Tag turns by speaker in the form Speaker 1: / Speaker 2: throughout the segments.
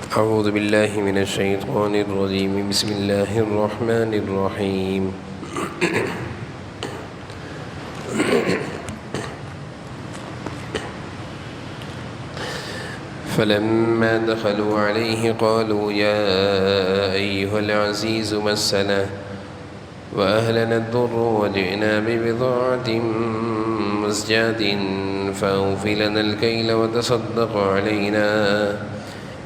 Speaker 1: أعوذ بالله من الشيطان الرجيم. بسم الله الرحمن الرحيم. فلما دخلوا عليه قالوا يا أيها العزيز مسنا وأهلنا الضر وجئنا ببضاعة مزجاة فأوف لنا الكيل وتصدق علينا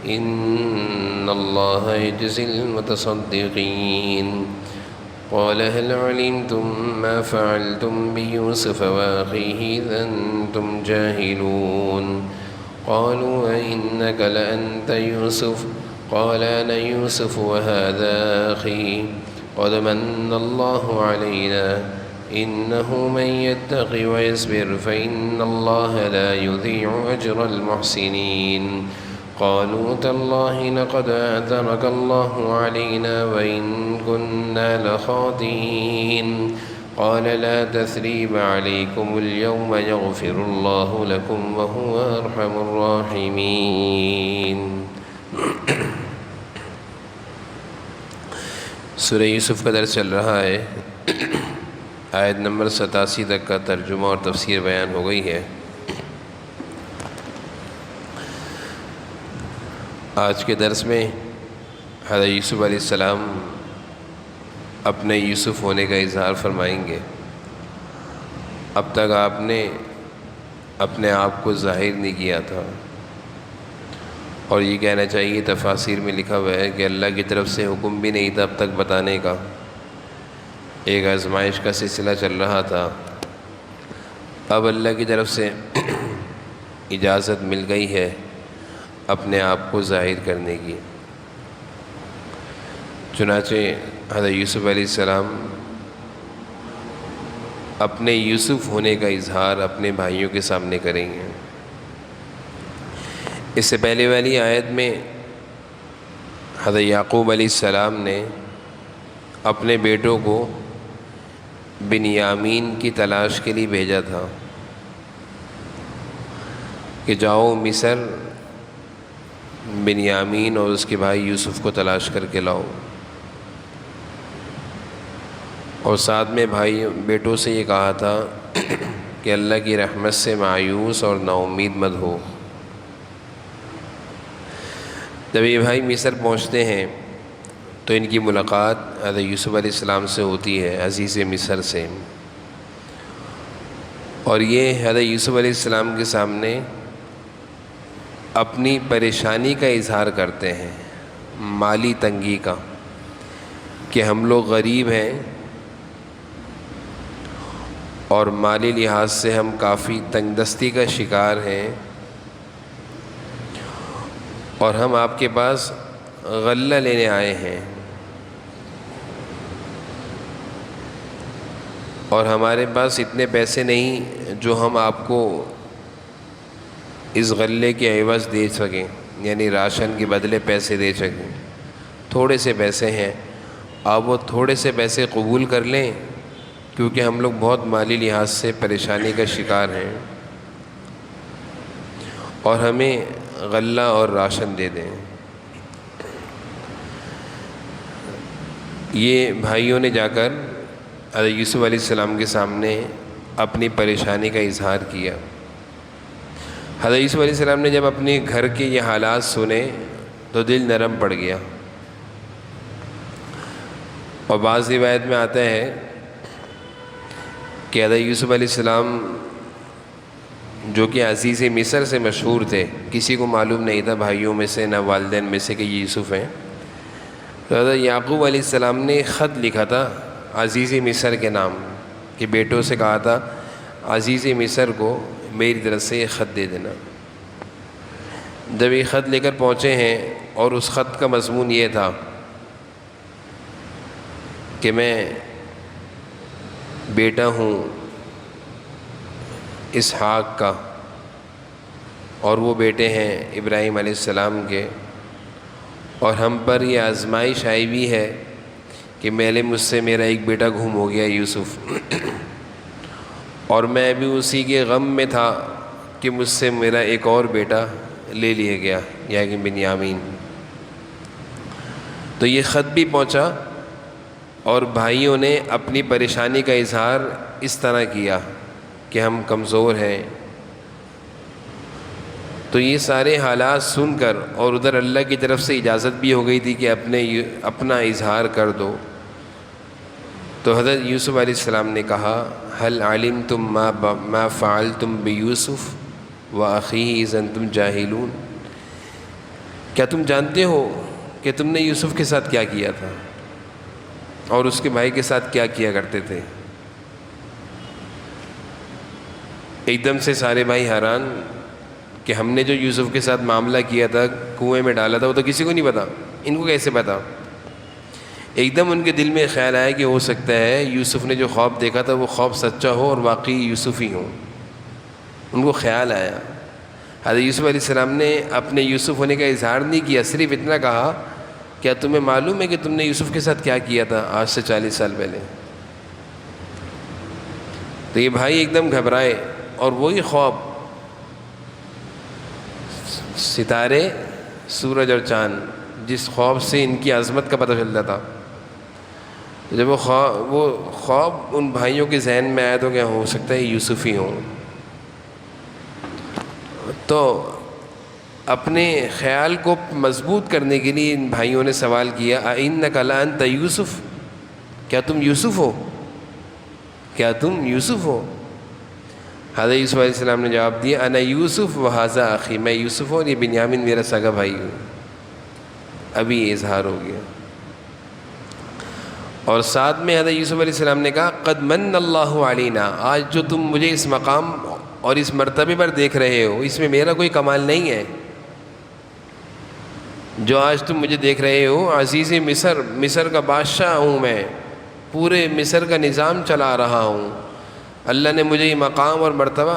Speaker 1: إن الله يجزي المتصدقين. قال هل علمتم ما فعلتم بيوسف وأخيه إذ أنتم جاهلون؟ قالوا أئنك لأنت يوسف؟ قال أنا يوسف وهذا أخي قد من الله علينا إنه من يتق ويصبر فإن الله لا يضيع أجر المحسنين. قالوا تالله لقد آثرك الله علينا وإن كنا لخاطئين. قال لا تثريب عليكم اليوم يغفر الله لكم وهو أرحم الراحمين. سورہ یوسف کا درس چل رہا ہے. آیت نمبر 87 تک کا ترجمہ اور تفسیر بیان ہو گئی ہے. آج کے درس میں حضرت یوسف علیہ السلام اپنے یوسف ہونے کا اظہار فرمائیں گے. اب تک آپ نے اپنے آپ کو ظاہر نہیں کیا تھا، اور یہ کہنا چاہیے تفاسیر میں لکھا ہوا ہے کہ اللہ کی طرف سے حکم بھی نہیں تھا اب تک بتانے کا. ایک آزمائش کا سلسلہ چل رہا تھا. اب اللہ کی طرف سے اجازت مل گئی ہے اپنے آپ کو ظاہر کرنے کی. چنانچہ حضرت یوسف علیہ السلام اپنے یوسف ہونے کا اظہار اپنے بھائیوں کے سامنے کریں گے. اس سے پہلے والی آیت میں حضرت یعقوب علیہ السلام نے اپنے بیٹوں کو بنیامین کی تلاش کے لیے بھیجا تھا کہ جاؤ مصر بنیامین اور اس کے بھائی یوسف کو تلاش کر کے لاؤ، اور ساتھ میں بھائی بیٹوں سے یہ کہا تھا کہ اللہ کی رحمت سے مایوس اور نا امید مت ہو. جب یہ بھائی مصر پہنچتے ہیں تو ان کی ملاقات حضرت یوسف علیہ السلام سے ہوتی ہے، عزیز مصر سے، اور یہ حضرت یوسف علیہ السلام کے سامنے اپنی پریشانی کا اظہار کرتے ہیں، مالی تنگی کا، کہ ہم لوگ غریب ہیں اور مالی لحاظ سے ہم کافی تنگ دستی کا شکار ہیں، اور ہم آپ کے پاس غلہ لینے آئے ہیں، اور ہمارے پاس اتنے پیسے نہیں جو ہم آپ کو اس غلے کے عوض دے سکیں، یعنی راشن کے بدلے پیسے دے سکیں. تھوڑے سے پیسے ہیں، آپ وہ تھوڑے سے پیسے قبول کر لیں کیونکہ ہم لوگ بہت مالی لحاظ سے پریشانی کا شکار ہیں، اور ہمیں غلہ اور راشن دے دیں. یہ بھائیوں نے جا کر حضرت یوسف علیہ السلام کے سامنے اپنی پریشانی کا اظہار کیا. حضرت یوسف علیہ السلام نے جب اپنے گھر کے یہ حالات سنے تو دل نرم پڑ گیا. اور بعض روایت میں آتا ہے کہ حضرت یوسف علیہ السلام جو کہ عزیز مصر سے مشہور تھے، کسی کو معلوم نہیں تھا بھائیوں میں سے نہ والدین میں سے کہ یہ یوسف ہیں، تو حضرت یعقوب علیہ السلام نے ایک خط لکھا تھا عزیز مصر کے نام، کہ بیٹوں سے کہا تھا عزیز مصر کو میری طرف سے یہ خط دے دینا. جب یہ خط لے کر پہنچے ہیں اور اس خط کا مضمون یہ تھا کہ میں بیٹا ہوں اسحاق کا، اور وہ بیٹے ہیں ابراہیم علیہ السلام کے، اور ہم پر یہ آزمائش آئی بھی ہے کہ مجھ سے میرا ایک بیٹا گم ہو گیا یوسف، اور میں بھی اسی کے غم میں تھا کہ مجھ سے میرا ایک اور بیٹا لے لیا گیا، یعنی بنیامین. تو یہ خط بھی پہنچا اور بھائیوں نے اپنی پریشانی کا اظہار اس طرح کیا کہ ہم کمزور ہیں. تو یہ سارے حالات سن کر اور ادھر اللہ کی طرف سے اجازت بھی ہو گئی تھی کہ اپنا اظہار کر دو. تو حضرت یوسف علیہ السلام نے کہا هل علمتم ما فعلتم بیوسف واخیہ اذ انتم جاہلون، کیا تم جانتے ہو کہ تم نے یوسف کے ساتھ کیا کیا تھا اور اس کے بھائی کے ساتھ کیا کیا کرتے تھے؟ ایک دم سے سارے بھائی حیران کہ ہم نے جو یوسف کے ساتھ معاملہ کیا تھا، کنویں میں ڈالا تھا، وہ تو کسی کو نہیں پتا، ان کو کیسے پتا؟ ایک دم ان کے دل میں خیال آیا کہ ہو سکتا ہے یوسف نے جو خواب دیکھا تھا وہ خواب سچا ہو اور واقعی یوسف ہی ہوں. ان کو خیال آیا. حضرت یوسف علیہ السلام نے اپنے یوسف ہونے کا اظہار نہیں کیا، صرف اتنا کہا کیا تمہیں معلوم ہے کہ تم نے یوسف کے ساتھ کیا کیا تھا آج سے 40 سال پہلے؟ تو یہ بھائی ایک دم گھبرائے اور وہی خواب، ستارے، سورج اور چاند، جس خواب سے ان کی عظمت کا پتہ چلتا تھا، جب وہ خواب ان بھائیوں کے ذہن میں آیا تو کیا ہو سکتا ہے یوسف ہی ہوں. تو اپنے خیال کو مضبوط کرنے کے لیے ان بھائیوں نے سوال کیا اِنَّكَ لَأَنْتَ یوسف، کیا تم یوسف ہو؟ کیا تم یوسف ہو؟ حضرت یوسف علیہ السلام نے جواب دیا انا یوسف وہذا اخی، میں یوسف ہوں اور یہ بنیامین میرا سگا بھائی ہوں. ابھی یہ اظہار ہو گیا. اور ساتھ میں حضرت یوسف علیہ السلام نے کہا قد من اللہ علینا، آج جو تم مجھے اس مقام اور اس مرتبے پر دیکھ رہے ہو اس میں میرا کوئی کمال نہیں ہے. جو آج تم مجھے دیکھ رہے ہو، عزیز مصر کا بادشاہ ہوں میں، پورے مصر کا نظام چلا رہا ہوں. اللہ نے مجھے یہ مقام اور مرتبہ،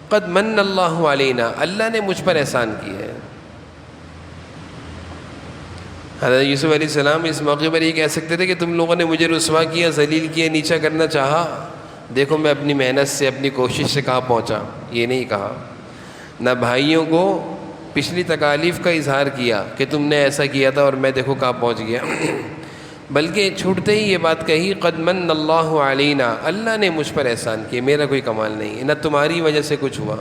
Speaker 1: قد من اللہ علینا، اللہ نے مجھ پر احسان کیا ہے. حضرت یوسف علیہ السلام اس موقع پر یہ کہہ سکتے تھے کہ تم لوگوں نے مجھے رسوا کیا، ذلیل کیا، نیچا کرنا چاہا، دیکھو میں اپنی محنت سے، اپنی کوشش سے کہاں پہنچا. یہ نہیں کہا. نہ بھائیوں کو پچھلی تکالیف کا اظہار کیا کہ تم نے ایسا کیا تھا اور میں دیکھو کہاں پہنچ گیا، بلکہ چھوٹتے ہی یہ بات کہی قد من اللہ علینا، اللہ نے مجھ پر احسان کیا، میرا کوئی کمال نہیں ہے، نہ تمہاری وجہ سے کچھ ہوا.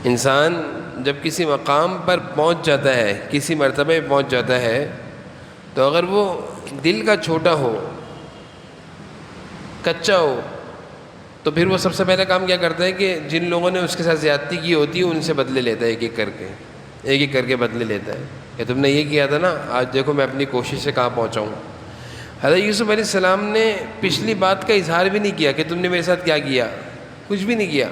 Speaker 1: انسان جب کسی مقام پر پہنچ جاتا ہے، کسی مرتبہ پہ پہنچ جاتا ہے، تو اگر وہ دل کا چھوٹا ہو، کچا ہو، تو پھر وہ سب سے پہلا کام کیا کرتا ہے کہ جن لوگوں نے اس کے ساتھ زیادتی کی ہوتی ہے ان سے بدلے لیتا ہے، ایک ایک کر کے بدلے لیتا ہے کہ تم نے یہ کیا تھا نا، آج دیکھو میں اپنی کوشش سے کہاں پہنچا ہوں. حضرت یوسف علیہ السلام نے پچھلی بات کا اظہار بھی نہیں کیا کہ تم نے میرے ساتھ کیا کیا، کچھ بھی نہیں کیا،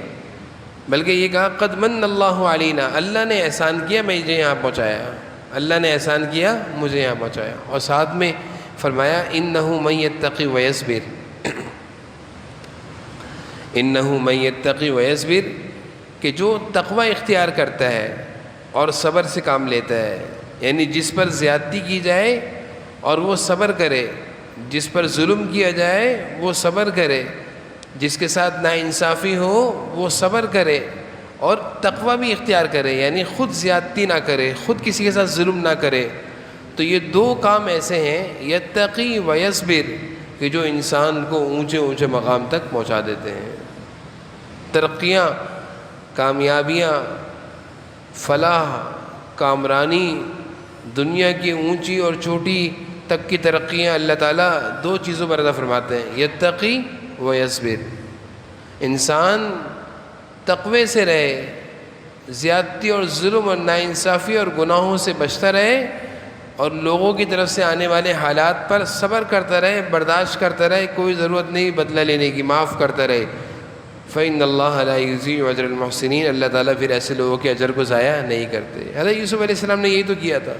Speaker 1: بلکہ یہ کہا قد من اللہ علینا، اللہ نے احسان کیا، مجھے یہاں پہنچایا، اللہ نے احسان کیا، مجھے یہاں پہنچایا. اور ساتھ میں فرمایا انہ من یتقی ویصبر، انہ من یتقی ویصبر، کہ جو تقوی اختیار کرتا ہے اور صبر سے کام لیتا ہے، یعنی جس پر زیادتی کی جائے اور وہ صبر کرے، جس پر ظلم کیا جائے وہ صبر کرے، جس کے ساتھ ناانصافی ہو وہ صبر کرے اور تقوی بھی اختیار کرے، یعنی خود زیادتی نہ کرے، خود کسی کے ساتھ ظلم نہ کرے. تو یہ دو کام ایسے ہیں یتقی ویصبر کہ جو انسان کو اونچے اونچے مقام تک پہنچا دیتے ہیں. ترقیاں، کامیابیاں، فلاح، کامرانی، دنیا کی اونچی اور چھوٹی تک کی ترقیاں اللہ تعالیٰ دو چیزوں پر عطا فرماتے ہیں، یتقی و یصبر. انسان تقوی سے رہے، زیادتی اور ظلم اور ناانصافی اور گناہوں سے بچتا رہے اور لوگوں کی طرف سے آنے والے حالات پر صبر کرتا رہے، برداشت کرتا رہے، کوئی ضرورت نہیں بدلہ لینے کی، معاف کرتا رہے. فإن اللہ لا یضیع اجر المحسنین، اللہ تعالیٰ پھر ایسے لوگوں کے اجر کو ضائع نہیں کرتے. حضرت یوسف علیہ السلام نے یہی تو کیا تھا.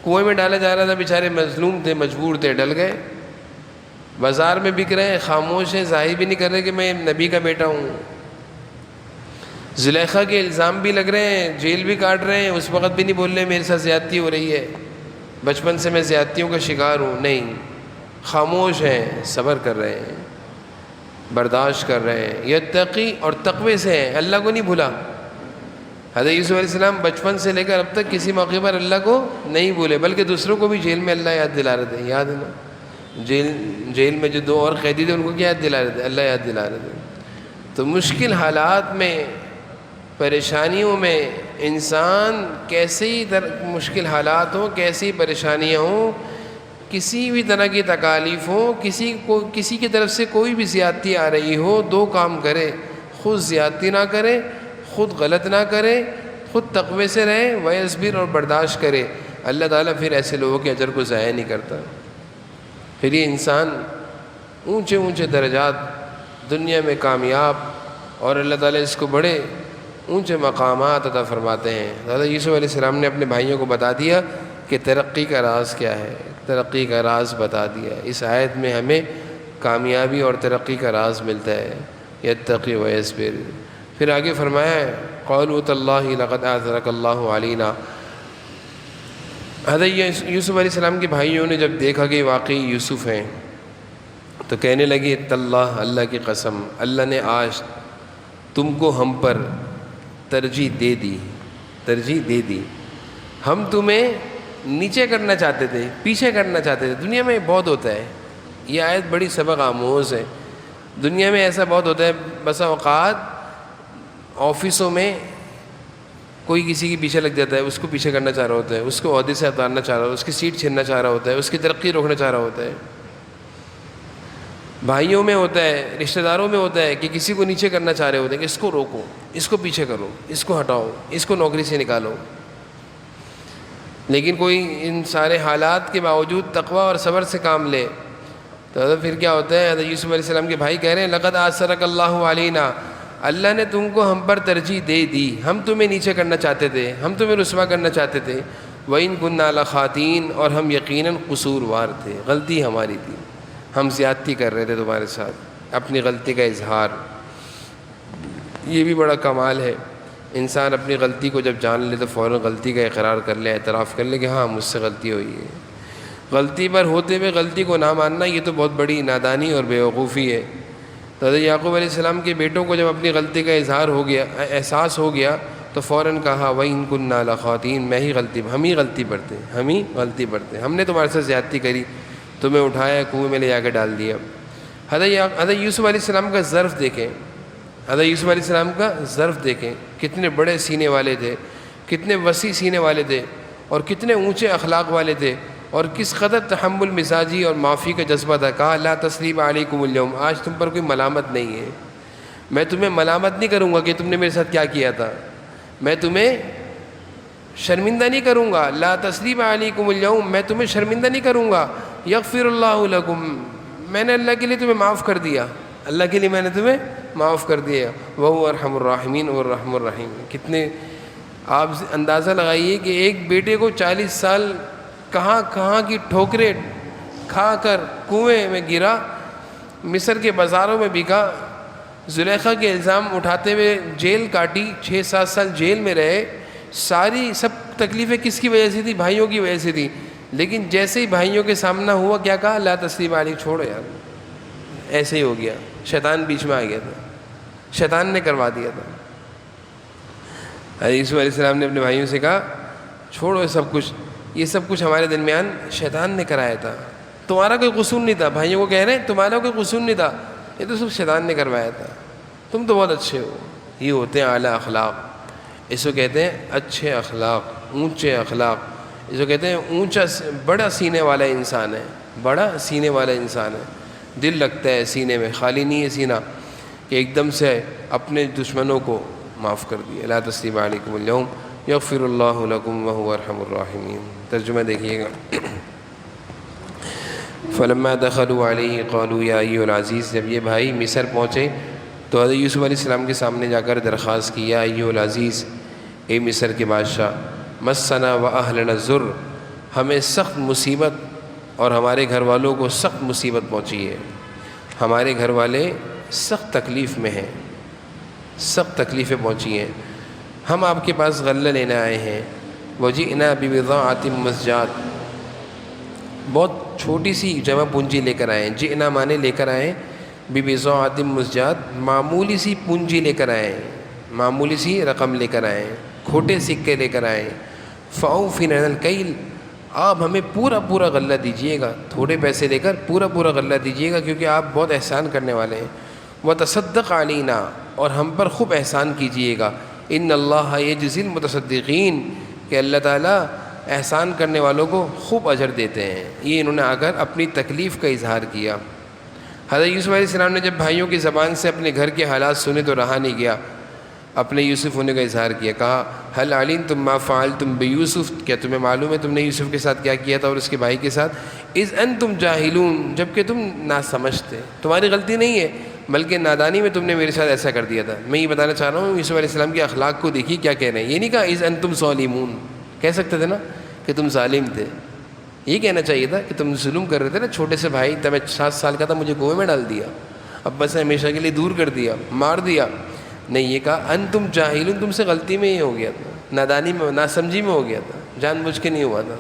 Speaker 1: کنویں میں ڈالا جا رہا تھا، بیچارے مظلوم تھے، مجبور تھے، ڈل گئے. بازار میں بک رہے ہیں، خاموش ہیں، ظاہر بھی نہیں کر رہے کہ میں نبی کا بیٹا ہوں. زلیخا کے الزام بھی لگ رہے ہیں، جیل بھی کاٹ رہے ہیں، اس وقت بھی نہیں بول رہے میرے ساتھ زیادتی ہو رہی ہے، بچپن سے میں زیادتیوں کا شکار ہوں. نہیں، خاموش ہیں، صبر کر رہے ہیں، برداشت کر رہے ہیں. یتقی اور تقوی سے ہیں، اللہ کو نہیں بھولا. حضرت یوسف علیہ السلام بچپن سے لے کر اب تک کسی موقع پر اللہ کو نہیں بھولے، بلکہ دوسروں کو بھی جیل میں اللہ یاد دلا رہے تھے. یاد ہے نا، جیل میں جو 2 اور قیدی تھے ان کو کیا یاد دلا رہے تھے؟ اللہ یاد دلا رہے تھے. تو مشکل حالات میں، پریشانیوں میں انسان کیسے ہی مشکل حالات ہوں، کیسی پریشانیاں ہوں، کسی بھی طرح کی تکالیف ہوں، کسی کی طرف سے کوئی بھی زیادتی آ رہی ہو، 2 کام کرے: خود زیادتی نہ کرے، خود غلط نہ کرے، خود تقوی سے رہے، ویصبر، اور برداشت کرے. اللہ تعالیٰ پھر ایسے لوگوں کے اجر کو ضائع نہیں کرتا. پھر یہ انسان اونچے اونچے درجات، دنیا میں کامیاب، اور اللہ تعالیٰ اس کو بڑے اونچے مقامات عطا فرماتے ہیں. حضرت یوسف علیہ السلام نے اپنے بھائیوں کو بتا دیا کہ ترقی کا راز کیا ہے، ترقی کا راز بتا دیا. اس آیت میں ہمیں کامیابی اور ترقی کا راز ملتا ہے، یتقی ویصبر. پھر آگے فرمایا ہے قالوا تاللہ لقد آثرک اللہ علینا. حضرت یوسف علیہ السلام کے بھائیوں نے جب دیکھا کہ واقعی یوسف ہیں تو کہنے لگے تاللہ، اللہ کی قسم، اللہ نے آج تم کو ہم پر ترجیح دے دی. ہم تمہیں نیچے کرنا چاہتے تھے، پیچھے کرنا چاہتے تھے. دنیا میں بہت ہوتا ہے، یہ آیت بڑی سبق آموز ہے. دنیا میں ایسا بہت ہوتا ہے، بسا اوقات آفسوں میں کوئی کسی کے پیچھے لگ جاتا ہے، اس کو پیچھے کرنا چاہ رہا ہوتا ہے، اس کو عہدے سے اتارنا چاہ رہا ہوتا ہے، اس کی سیٹ چھیننا چاہ رہا ہوتا ہے، اس کی ترقی روکنا چاہ رہا ہوتا ہے. بھائیوں میں ہوتا ہے، رشتہ داروں میں ہوتا ہے کہ کسی کو نیچے کرنا چاہ رہے ہوتے ہیں کہ اس کو روکو، اس کو پیچھے کرو، اس کو ہٹاؤ، اس کو نوکری سے نکالو. لیکن کوئی ان سارے حالات کے باوجود تقوی اور صبر سے کام لے تو پھر کیا ہوتا ہے؟ حضرت یوسف علیہ السلام کے بھائی کہہ رہے ہیں لقد آثرک اللہ علینا، اللہ نے تم کو ہم پر ترجیح دے دی، ہم تمہیں نیچے کرنا چاہتے تھے، ہم تمہیں رسوا کرنا چاہتے تھے. وَإِن كُنَّا لَخَاطِئِينَ، اور ہم یقیناً قصوروار تھے، غلطی ہماری تھی، ہم زیادتی کر رہے تھے تمہارے ساتھ. اپنی غلطی کا اظہار، یہ بھی بڑا کمال ہے. انسان اپنی غلطی کو جب جان لے تو فوراً غلطی کا اقرار کر لے، اعتراف کر لے کہ ہاں مجھ سے غلطی ہوئی ہے. غلطی پر ہوتے ہوئے غلطی کو نہ ماننا یہ تو بہت بڑی نادانی اور بیوقوفی ہے. تو حضرت یعقوب علیہ السلام کے بیٹوں کو جب اپنی غلطی کا احساس ہو گیا تو فوراً کہا وَإِن كُنَّا لَخَاطِئِينَ، ہم ہی غلطی برتے، ہم نے تمہارے ساتھ زیادتی کری، تمہیں اٹھایا، کنویں میں لے جا کے ڈال دیا. حضرت یوسف علیہ السلام کا ظرف دیکھیں، حضرت یوسف علیہ السلام کا ظرف دیکھیں، کتنے بڑے سینے والے تھے، کتنے وسیع سینے والے تھے، اور کتنے اونچے اخلاق والے تھے، اور کس قدر تحمل مزاجی اور معافی کا جذبہ تھا. کہا لا تثریب علیکم اليوم، آج تم پر کوئی ملامت نہیں ہے، میں تمہیں ملامت نہیں کروں گا کہ تم نے میرے ساتھ کیا کیا تھا، میں تمہیں شرمندہ نہیں کروں گا. لا تثریب علیکم اليوم، میں تمہیں شرمندہ نہیں کروں گا. یغفر اللہ لکم، میں نے اللہ کے لیے تمہیں معاف کر دیا، اللہ کے لیے میں نے تمہیں معاف کر دیا. وہو ارحم الراحمین والرحم الرحیم. کتنے آپ اندازہ لگائیے کہ ایک بیٹے کو 40 سال کہاں کی ٹھوکریں کھا کر کنویں میں گرا، مصر کے بازاروں میں بکا، زلیخا کے الزام اٹھاتے ہوئے جیل کاٹی، 6-7 سال جیل میں رہے. ساری سب تکلیفیں کس کی وجہ سے تھی؟ بھائیوں کی وجہ سے تھی. لیکن جیسے ہی بھائیوں کے سامنا ہوا کیا کہا؟ لا تثریب علیک، چھوڑو یار. ایسے ہی ہو گیا، شیطان بیچ میں آ گیا تھا، شیطان نے کروا دیا تھا. حضرت یوسف علیہ السلام نے اپنے بھائیوں سے کہا چھوڑو یہ سب کچھ ہمارے درمیان شیطان نے کرایا تھا، تمہارا کوئی قصور نہیں تھا. بھائیوں کو کہہ رہے ہیں تمہارا کوئی قصور نہیں تھا، یہ تو صرف شیطان نے کروایا تھا، تم تو بہت اچھے ہو. یہ ہوتے ہیں اعلیٰ اخلاق، اس کو کہتے ہیں اچھے اخلاق، اونچے اخلاق. اس کو کہتے ہیں بڑا سینے والا انسان ہے، بڑا سینے والا انسان ہے. دل لگتا ہے سینے میں، خالی نہیں ہے سینہ کہ ایک دم سے اپنے دشمنوں کو معاف کر دیا. لا تثریب علیکم اليوم یغفر اللہ لکم وہو ارحم الراحمین. ترجمہ دیکھیے گا. فلما دخلوا علیہ قالوا یا ایھا العزیز، جب یہ بھائی مصر پہنچے تو حضرت یوسف علیہ السلام کے سامنے جا کر درخواست کی یا ایھا العزیز، اے مصر کے بادشاہ، مسنا و اہلنا الضر، ہمیں سخت مصیبت اور ہمارے گھر والوں کو سخت مصیبت پہنچی ہے، ہمارے گھر والے سخت تکلیف میں ہیں، سخت تکلیفیں پہنچی ہیں، ہم آپ کے پاس غلہ لینے آئے ہیں. وجئنا ببضاعۃ مزجاۃ، بہت چھوٹی سی جمع پونجی لے کر آئے ہیں. جئنا مانے لے کر آئے، ببضاعۃ مزجاۃ معمولی سی پونجی لے کر آئے ہیں، معمولی سی رقم لے کر آئے ہیں، کھوٹے سکے لے کر آئیں۔ فَأَوْفِ لَنَا الْكَيْلَ، آپ ہمیں پورا پورا غلہ دیجیے گا، تھوڑے پیسے لے کر پورا پورا غلہ دیجیے گا، کیونکہ آپ بہت احسان کرنے والے ہیں۔ وَتَصَدَّقْ عَلَيْنَا، اور ہم پر خوب احسان کیجیے گا۔ إِنَّ اللَّهَ يَجْزِي الْمُتَصَدِّقِينَ، کہ اللہ تعالیٰ احسان کرنے والوں کو خوب اجر دیتے ہیں۔ یہ انہوں نے آ کر اپنی تکلیف کا اظہار کیا۔ حضرت یوسف علیہ السلام نے جب بھائیوں کی زبان سے اپنے گھر کے حالات سنے تو رہا نہیں گیا، اپنے یوسف ہونے کا اظہار کیا۔ کہا هل علمتم ما فعلتم بیوسف، کیا تمہیں معلوم ہے تم نے یوسف کے ساتھ کیا کیا تھا اور اس کے بھائی کے ساتھ؟ اذ انتم جاہلون، جب کہ تم ناسمجھ تھے، تمہاری غلطی نہیں ہے بلکہ نادانی میں تم نے میرے ساتھ ایسا کر دیا تھا۔ میں یہ بتانا چاہ رہا ہوں یوسف علیہ السلام کے اخلاق کو دیکھیے کیا کہہ رہے ہیں۔ یہ نہیں کہا اذ انتم ظالمون، کہہ سکتے تھے نا کہ تم ظالم تھے، یہ کہنا چاہیے تھا کہ تم ظلم کر رہے تھے نا، چھوٹے سے بھائی تب میں 7 سال کا تھا، مجھے کنویں میں ڈال دیا، ابا سے ہمیشہ کے لیے دور کر دیا، مار دیا۔ نہیں، یہ کہا انتم جاہلون، تم سے غلطی میں ہی ہو گیا تھا، نادانی میں، ناسمجھی میں ہو گیا تھا، جان بوجھ کے نہیں ہوا تھا۔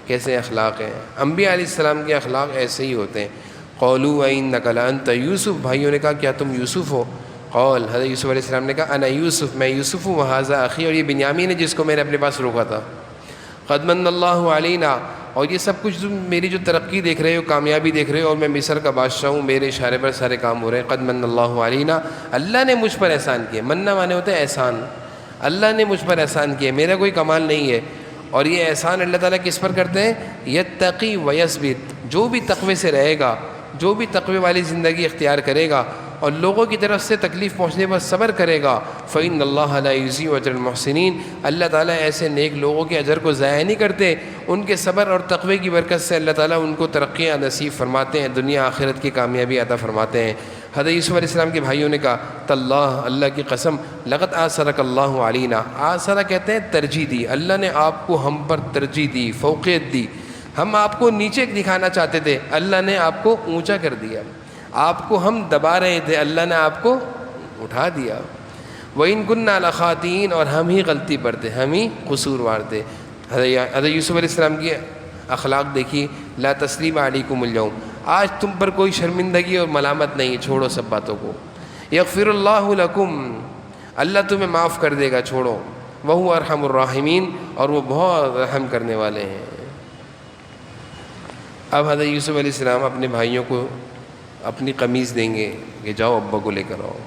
Speaker 1: کیسے اخلاق ہیں، انبیاء علیہ السلام کے اخلاق ایسے ہی ہوتے ہیں۔ قولوا اِنَّكَ لَأَنْتَ یوسف، بھائیوں نے کہا کیا تم یوسف ہو؟ قول، حضرت یوسف علیہ السلام نے کہا انا یوسف، میں یوسف ہوں، وہذا اخی، اور یہ بنیامین ہے جس کو میں نے اپنے پاس روکا تھا۔ قد من اللہ علینا، اور یہ سب کچھ تم میری جو ترقی دیکھ رہے ہو، کامیابی دیکھ رہے ہو، اور میں مصر کا بادشاہ ہوں، میرے اشارے پر سارے کام ہو رہے ہیں۔ قد من اللہ علینا، اللہ نے مجھ پر احسان کیا۔ مننا مانے ہوتے ہیں احسان، اللہ نے مجھ پر احسان کیا، میرا کوئی کمال نہیں ہے۔ اور یہ احسان اللہ تعالیٰ کس پر کرتے ہیں؟ یتقی ویثبت، جو بھی تقوی سے رہے گا، جو بھی تقوی والی زندگی اختیار کرے گا اور لوگوں کی طرف سے تکلیف پہنچنے پر صبر کرے گا، فإن اللہ لا یضیع اجر المحسنین، اللہ تعالیٰ ایسے نیک لوگوں کے اجر کو ضائع نہیں کرتے، ان کے صبر اور تقوی کی برکت سے اللہ تعالیٰ ان کو ترقیاں نصیب فرماتے ہیں، دنیا آخرت کی کامیابی عطا فرماتے ہیں۔ حضرت یوسف علیہ السلام کے بھائیوں نے کہا تاللہ، اللہ کی قسم، لقد آثرک اللہ علینا، آثرہ کہتے ہیں ترجیح دی، اللہ نے آپ کو ہم پر ترجیح دی، فوقیت دی۔ ہم آپ کو نیچے دکھانا چاہتے تھے، اللہ نے آپ کو اونچا کر دیا۔ آپ کو ہم دبا رہے تھے، اللہ نے آپ کو اٹھا دیا۔ وَإِن كُنَّا لَخَاطِئِينَ، اور ہم ہی غلطی پر تھے، ہم ہی قصوروار تھے۔ حضرت یوسف علیہ السلام کی اخلاق دیکھیے، لا تثریب علیکم اليوم، آج تم پر کوئی شرمندگی اور ملامت نہیں، چھوڑو سب باتوں کو۔ یغفر اللہ لکم، اللہ تمہیں معاف کر دے گا، چھوڑو۔ وہو ارحم الراحمین، اور وہ بہت رحم کرنے والے ہیں۔ اب حضرت یوسف علیہ السلام اپنے بھائیوں کو اپنی قمیض دیں گے کہ جاؤ ابا کو لے کر آؤ۔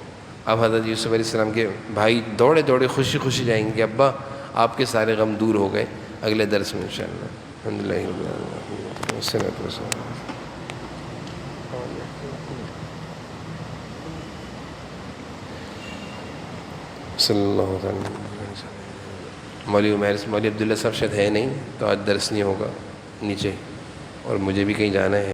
Speaker 1: اب حضرت یوسف علیہ السلام کے بھائی دوڑے دوڑے خوشی خوشی جائیں گے کہ ابا آپ کے سارے غم دور ہو گئے۔ اگلے درس میں انشاءاللہ۔ الحمدللہ رب العالمین والصلاۃ والسلام۔ صلی اللہ علیہ وسلم۔ مولوی عبداللہ صاحب شاید ہے نہیں تو آج درس نہیں ہوگا نیچے، اور مجھے بھی کہیں جانا ہے۔